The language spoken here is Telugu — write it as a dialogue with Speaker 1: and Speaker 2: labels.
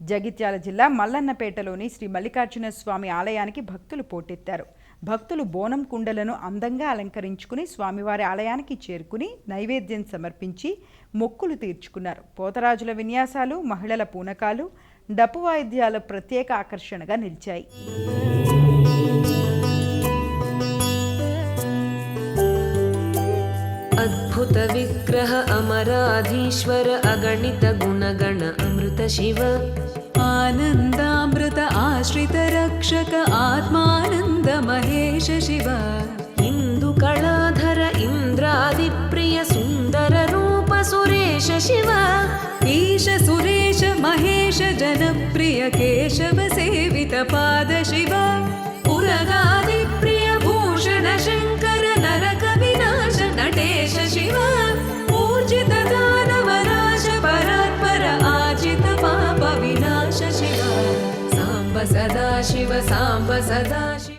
Speaker 1: జగిత్యాల జిల్లా మల్లన్నపేటలోని శ్రీ మల్లికార్జున స్వామి ఆలయానికి భక్తులు పోటెత్తారు. భక్తులు బోనం కుండలను అందంగా అలంకరించుకుని స్వామివారి ఆలయానికి చేరుకుని నైవేద్యం సమర్పించి మొక్కులు తీర్చుకున్నారు. పోతరాజుల విన్యాసాలు, మహిళల పూనకాలు, డప్పు వాయిద్యాలు ప్రత్యేక ఆకర్షణగా నిలిచాయి.
Speaker 2: अद्भुत विग्रह अमराधीश्वर अगणित गुणगण अमृत शिव
Speaker 3: आनन्दामृत आश्रित रक्षक आत्मानन्द महेश शिव
Speaker 2: इन्दुकलाधर इन्द्रादिप्रिय सुन्दर रूप सुरेश शिव
Speaker 3: ईश सुरेश महेश जनप्रिय केशव सेवित पाद शिव
Speaker 2: पुरगादिप्रिय भूषण शङ्कर नरक विनाश नटेश शिव ऊर्जित दानवनाश परात्पर आजित पाप विनाश शिव साम्ब सदा शिव साम्ब सदा शिव।